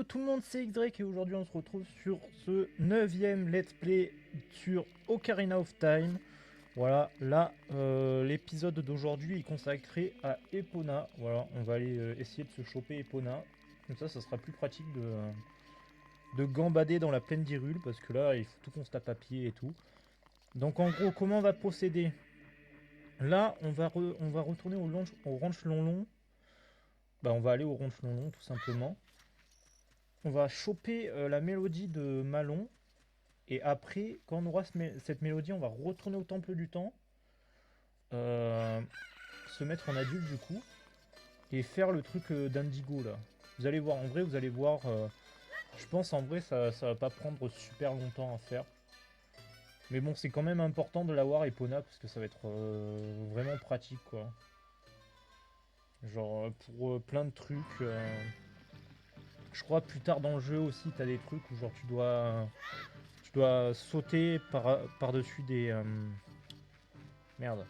tout le monde, c'est X-Drake et aujourd'hui on se retrouve sur ce 9ème Let's Play sur Ocarina of Time. Voilà, là l'épisode d'aujourd'hui est consacré à Epona. Voilà, on va aller essayer de se choper Epona. Comme ça sera plus pratique de gambader dans la plaine d'Hyrule parce que là il faut tout qu'on se tape à pied et tout. Donc en gros, comment on va procéder? Là, on va retourner au ranch Lonlon. Bah, on va aller au ranch Lonlon tout simplement. On va choper la mélodie de Malon. Et après, quand on aura cette mélodie, on va retourner au temple du temps. euh, Se mettre en adulte du coup. Et faire le truc d'Indigo là. Vous allez voir, en vrai, vous allez voir. Je pense en vrai, ça va pas prendre super longtemps à faire. Mais bon, c'est quand même important de l'avoir Epona parce que ça va être vraiment pratique quoi. Genre pour plein de trucs. Je crois plus tard dans le jeu aussi, t'as des trucs où genre tu dois sauter par-dessus des merde,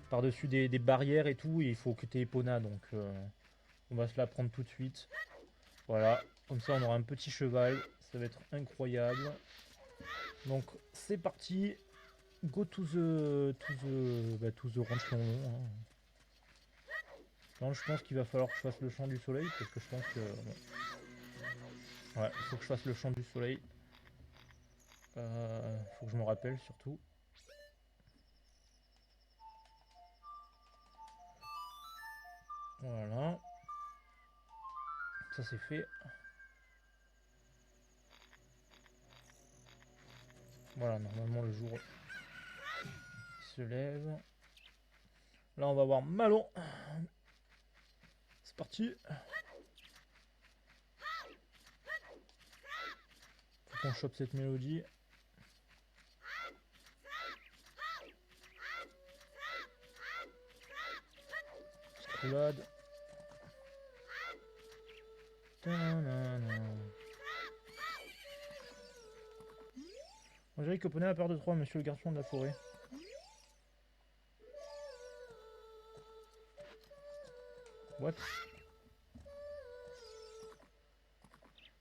par-dessus des barrières et tout, et il faut que t'aies Epona, donc on va se la prendre tout de suite. Voilà, comme ça on aura un petit cheval, ça va être incroyable. Donc c'est parti, go to the ranch Lonlon. Hein. Non, je pense qu'il va falloir que je fasse le chant du soleil parce que je pense que bon. Ouais, il faut que je fasse le chant du soleil. Faut que je me rappelle surtout. Voilà, ça c'est fait. Voilà, normalement le jour se lève. Là, on va voir Malon. C'est parti. Faut qu'on chope cette mélodie. Roulade. On dirait que Poney a peur de toi, monsieur le garçon de la forêt. What?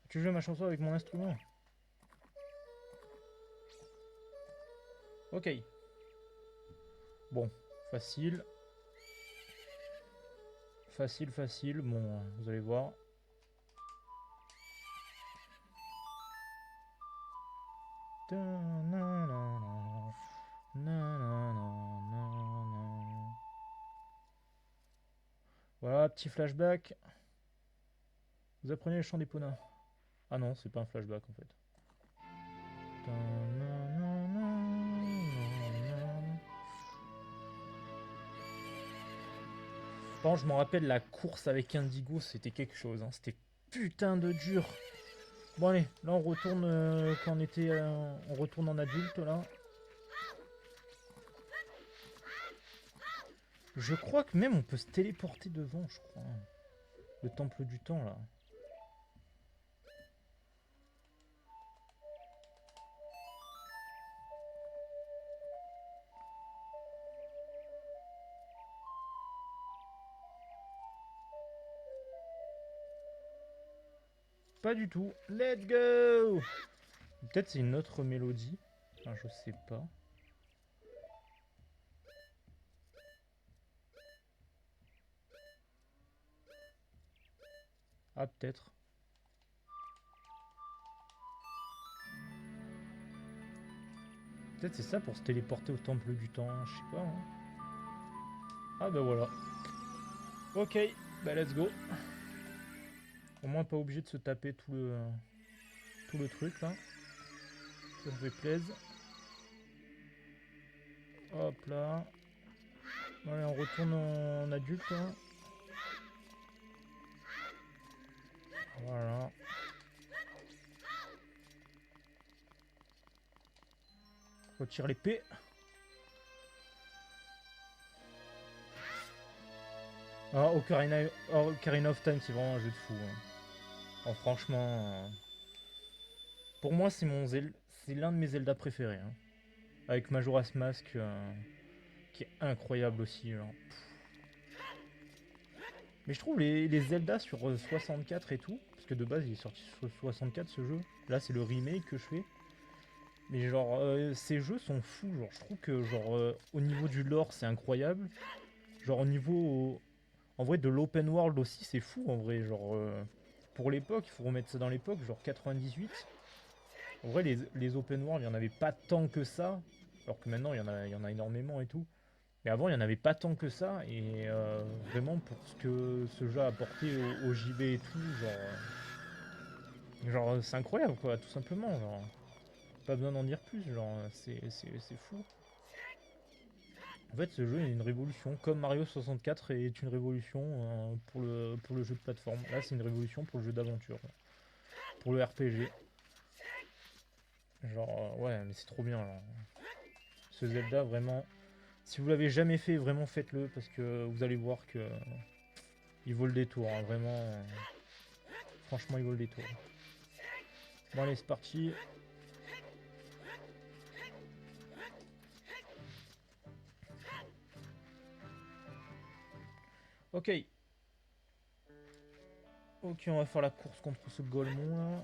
Tu joues ma chanson avec mon instrument? Ok. Bon, facile. Facile, facile. Bon, vous allez voir. Voilà, petit flashback. Vous apprenez le chant des Ponas. Ah non, c'est pas un flashback en fait. Par contre, je me rappelle la course avec Indigo, c'était quelque chose. Hein. C'était putain de dur. Bon allez, là on retourne quand on était, on retourne en adulte là. Je crois que même on peut se téléporter devant, je crois. Le temple du temps là. Pas du tout. Let's go. Peut-être c'est une autre mélodie. Enfin, je sais pas. Ah peut-être. Peut-être c'est ça pour se téléporter au temple du temps, je sais pas. Hein. Ah bah voilà. Ok, bah let's go. Au moins pas obligé de se taper tout le truc là. Ça fait plaisir. Hop là. Allez, on retourne en adulte. Hein. Voilà. Retire l'épée. Ah, Ocarina of Time, c'est vraiment un jeu de fou. Hein. Oh, franchement, pour moi, c'est l'un de mes Zelda préférés. Hein. Avec Majora's Mask, qui est incroyable aussi. Genre. Mais je trouve les Zelda sur 64 et tout, parce que de base il est sorti sur 64 ce jeu. Là c'est le remake que je fais. Mais genre ces jeux sont fous, genre je trouve que genre au niveau du lore c'est incroyable. Genre au niveau en vrai de l'open world aussi c'est fou en vrai, genre pour l'époque, il faut remettre ça dans l'époque, genre 98. En vrai les open world il n'y en avait pas tant que ça. Alors que maintenant il y en a énormément et tout. Mais avant, il n'y en avait pas tant que ça, et vraiment pour ce que ce jeu a apporté au JV et tout, genre c'est incroyable quoi, tout simplement, genre, pas besoin d'en dire plus, genre, c'est fou. En fait, ce jeu est une révolution, comme Mario 64 est une révolution pour le jeu de plateforme. Là, c'est une révolution pour le jeu d'aventure, pour le RPG. Genre, ouais, mais c'est trop bien, genre. Ce Zelda, vraiment, si vous l'avez jamais fait, vraiment faites-le, parce que vous allez voir que il vaut le détour, hein, vraiment. Franchement, il vaut le détour. Bon, allez, c'est parti. Ok. Ok, on va faire la course contre ce Golemon là.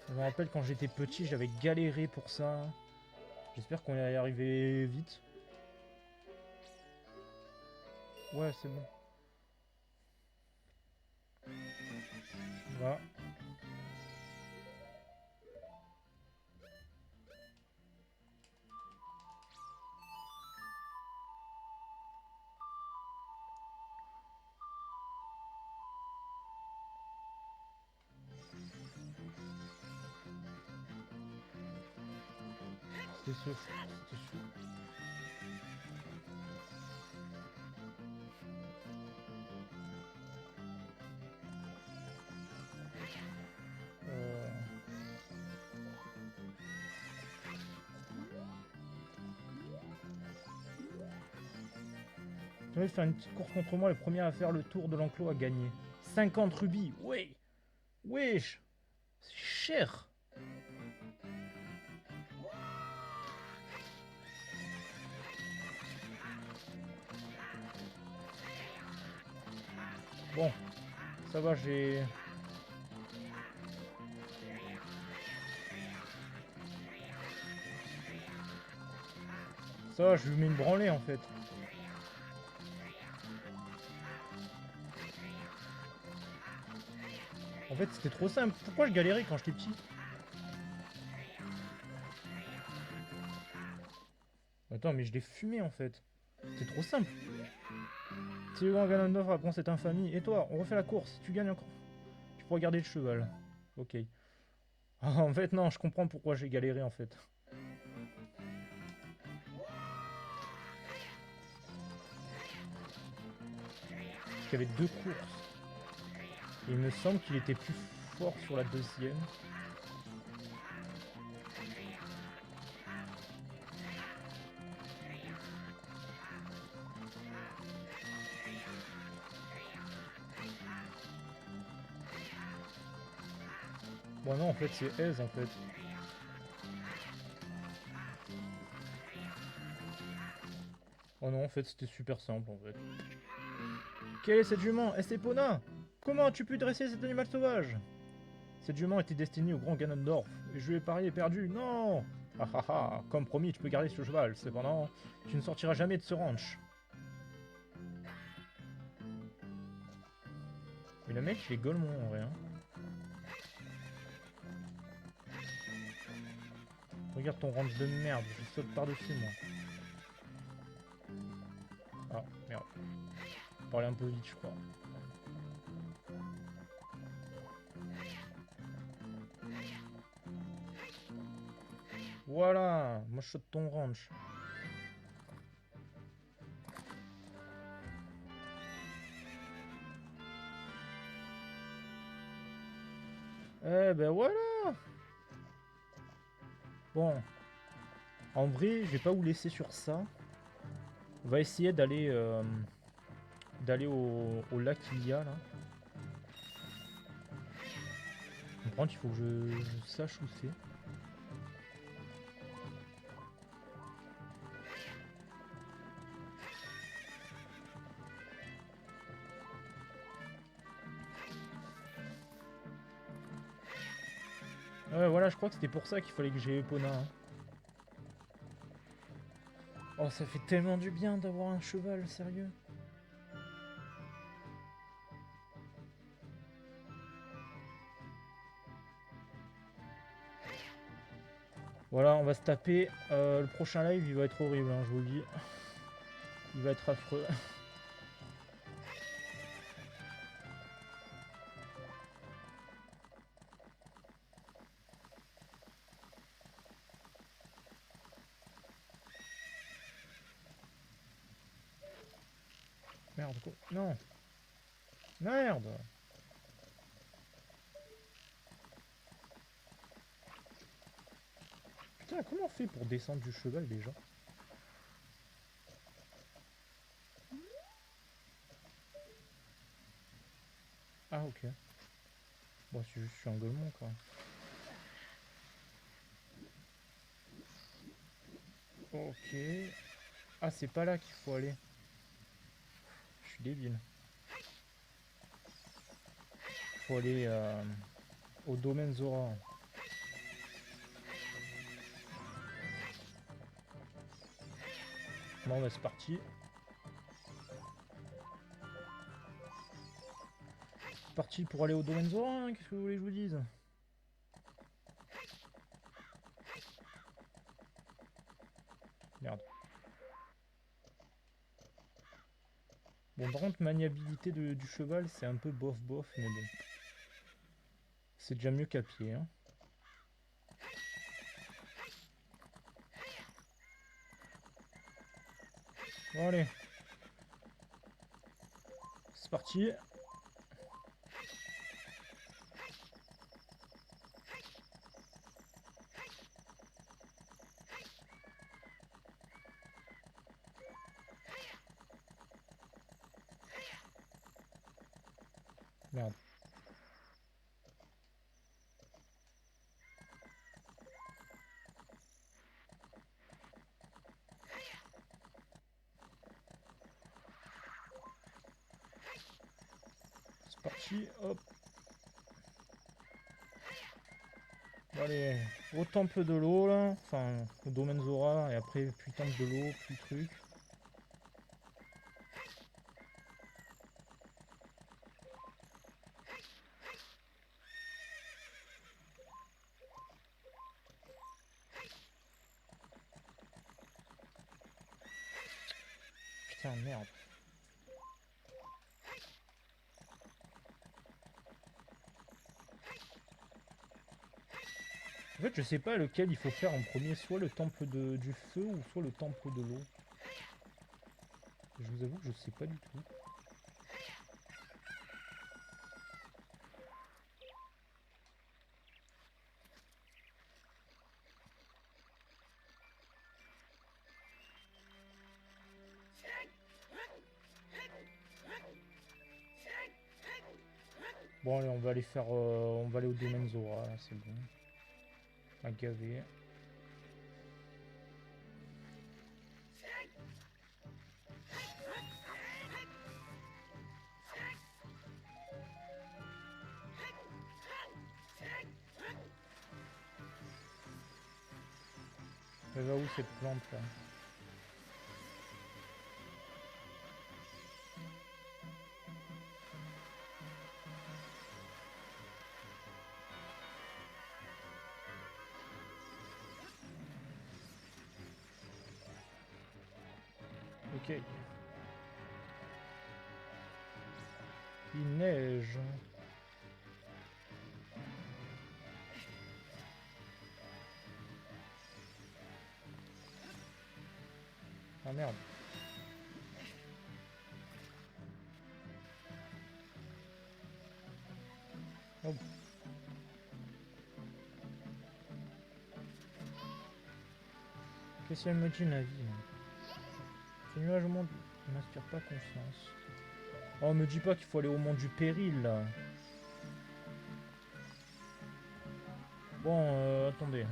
Je me rappelle quand j'étais petit, j'avais galéré pour ça. J'espère qu'on va y arriver vite. Ouais, c'est bon. Voilà. C'est ce. C'est ce. Euh... Tu vas faire une petite course contre moi, le premier à faire le tour de l'enclos a gagné. 50 rubis, ouais. Wesh. C'est cher. Bon, ça va, j'ai... Ça va, je lui mets une branlée en fait. En fait, c'était trop simple. Pourquoi je galérais quand j'étais petit? Attends, mais je l'ai fumé en fait. C'était trop simple. Si le grand Ganondorf apprend cette infamie, et toi, on refait la course, tu gagnes encore. Tu pourras garder le cheval. Ok. En fait, non, je comprends pourquoi j'ai galéré en fait. Parce qu'il y avait deux courses. Et il me semble qu'il était plus fort sur la deuxième. Bon non, en fait, c'est Aise en fait. Oh non, en fait, c'était super simple en fait. Quelle est cette jument? Est-ce Epona? Comment as-tu pu dresser cet animal sauvage? Cette jument était destinée au grand Ganondorf, et je lui ai parié perdu. Non! Ah ah ah, comme promis, tu peux garder ce cheval. Cependant, tu ne sortiras jamais de ce ranch. Mais le mec, il est golemon en vrai. Hein. Regarde ton ranch de merde, je saute par-dessus moi. Ah, merde. Je parlais un peu vite, je crois. Voilà, moi je saute ton ranch. Eh ben voilà. Bon, en vrai, je vais pas vous laisser sur ça. On va essayer d'aller au lac qu'il y a là. Par contre, il faut que je sache où c'est. Ouais, voilà, je crois que c'était pour ça qu'il fallait que j'ai Epona. Hein. Oh, ça fait tellement du bien d'avoir un cheval, sérieux. Voilà, on va se taper. Le prochain live, il va être horrible, hein, je vous le dis. Il va être affreux. Merde, quoi. Non. Merde. Putain, comment on fait pour descendre du cheval déjà? Ah, ok. Bon, c'est juste sur un gueulement, quoi. Ok. Ah, c'est pas là qu'il faut aller. Je suis débile. Faut aller au domaine Zora. Bon, bah, c'est parti. C'est parti pour aller au domaine Zora, hein, qu'est-ce que vous voulez que je vous dise? Merde. Bon, par contre, maniabilité du cheval, c'est un peu bof bof, mais bon. C'est déjà mieux qu'à pied, hein. Bon, allez. C'est parti. Merde. C'est parti, hop. Bon, allez, au temple de l'eau, là. Enfin, au domaine Zora, et après, plus temple de l'eau, plus truc. Putain, merde. En fait, je sais pas lequel il faut faire en premier, soit le temple du feu ou soit le temple de l'eau. Je vous avoue que je sais pas du tout. Bon, allez, on va aller faire. On va aller au domaine Zora, là, c'est bon. À gaver. Elle va où cette plante là? Ok. Il neige. Ah merde. Oh. Qu'est-ce qu'elle me dit, Navi là? Ce nuage au monde ne m'inspire pas confiance. Oh, me dis pas qu'il faut aller au monde du péril là. Bon, attendez.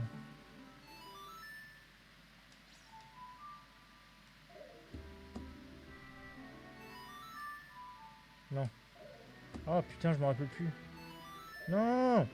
Non. Ah putain, je me rappelle plus. Non!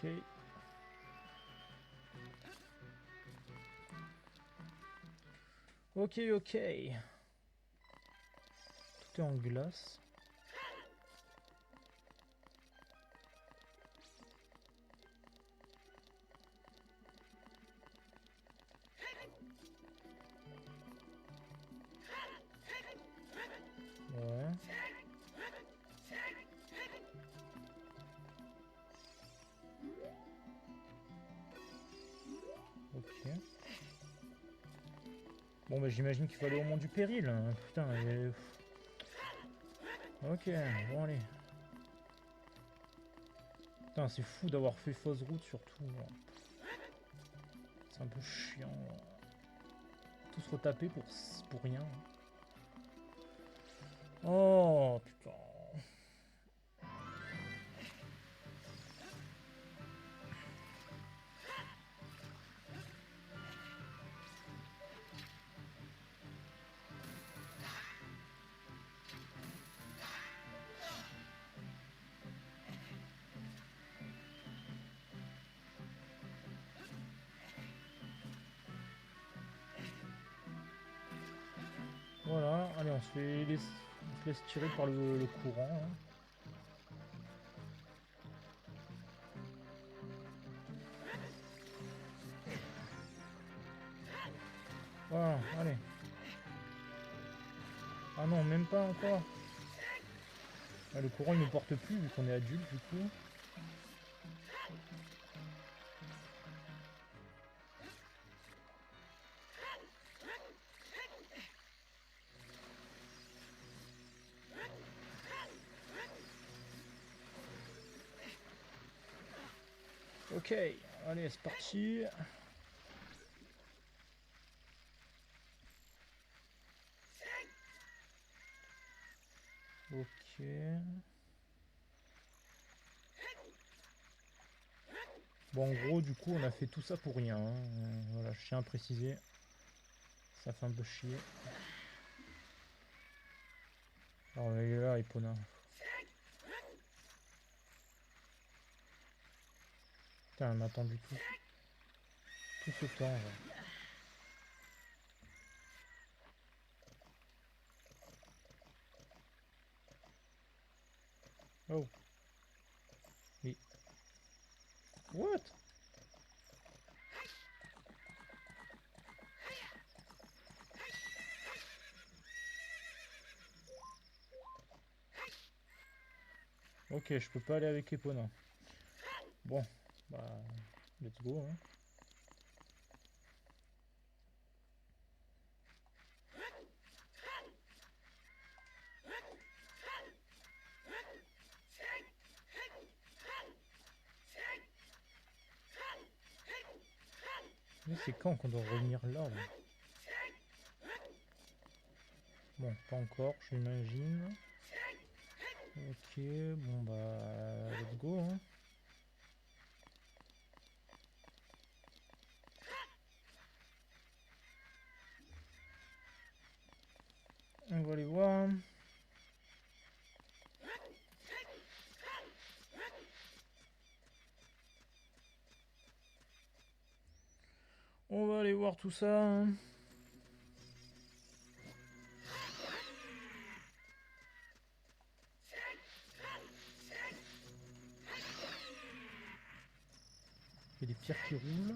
Ok. Ok, ok. Tout est en glace. Ouais. Ok. Bon bah j'imagine qu'il faut aller au Mont du Péril. Hein. Putain, ok, bon allez. Putain, c'est fou d'avoir fait fausse route surtout. C'est un peu chiant. Tout se retaper pour rien. Oh putain. Voilà, allez, on se laisse tirer par le courant. Hein. Voilà, allez. Ah non, même pas encore. Ah, le courant il ne porte plus vu qu'on est adulte du coup. Ok, allez, c'est parti. Ok. Bon, en gros, du coup, on a fait tout ça pour rien. Hein. Voilà, je tiens à préciser. Ça fait un peu chier. Alors, il est là, Epona. Putain, elle m'a attendu tout ce temps. Là. Oh. Mais... What? Ok, je peux pas aller avec Epona. Bon, bah, let's go. Hein. Mais c'est quand qu'on doit revenir là, là? Bon, pas encore, j'imagine. Ok, bon bah, let's go. Hein. On va aller voir. On va aller voir tout ça. Hein. Il y a des pierres qui roulent.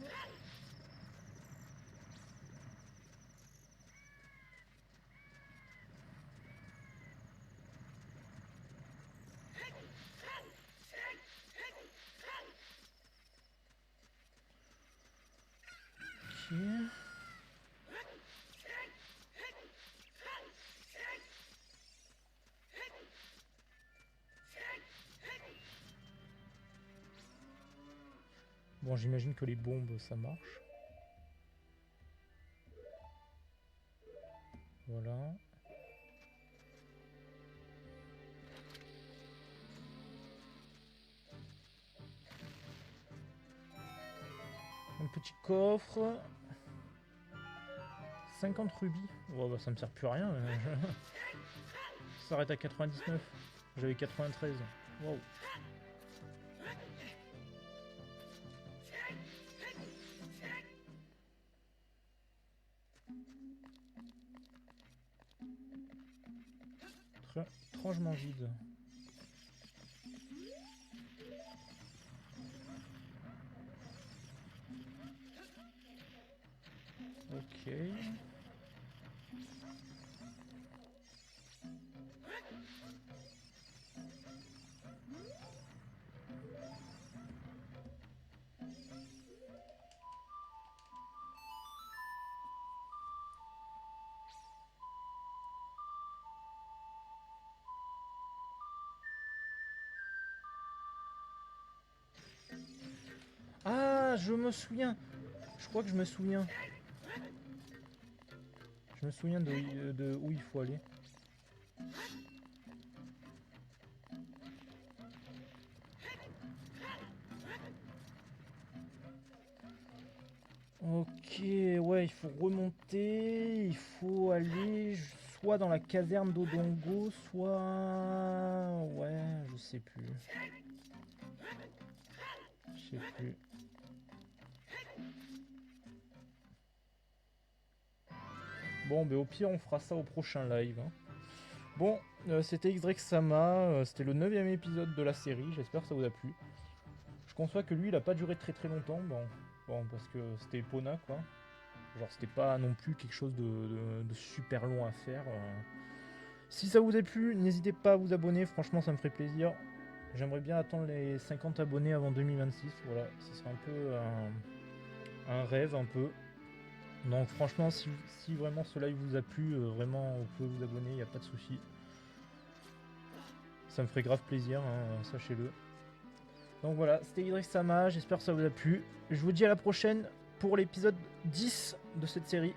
Ok. Bon, j'imagine que les bombes, ça marche. Voilà. Un petit coffre. 50 rubis. Oh, bah, ça me sert plus à rien. Ça s'arrête à 99. J'avais 93. Wow. étrangement vide. Ok. Ah, je me souviens. Je crois que je me souviens. Je me souviens de où il faut aller. Ok, ouais, il faut remonter. Il faut aller soit dans la caverne d'Odongo, soit... Ouais, je sais plus. Je sais plus. Bon, ben au pire, on fera ça au prochain live, hein. Bon, c'était Xdrexama, c'était le 9ème épisode de la série, j'espère que ça vous a plu. Je conçois que lui, il a pas duré très longtemps, bon parce que c'était Epona, quoi. Genre, c'était pas non plus quelque chose de super long à faire. Si ça vous a plu, n'hésitez pas à vous abonner, franchement, ça me ferait plaisir. J'aimerais bien attendre les 50 abonnés avant 2026, voilà, ce serait un peu un rêve, un peu. Donc franchement, si vraiment ce live vous a plu, vraiment, vous pouvez vous abonner, il n'y a pas de souci. Ça me ferait grave plaisir, hein, sachez-le. Donc voilà, c'était Idriss-sama, j'espère que ça vous a plu. Je vous dis à la prochaine pour l'épisode 10 de cette série.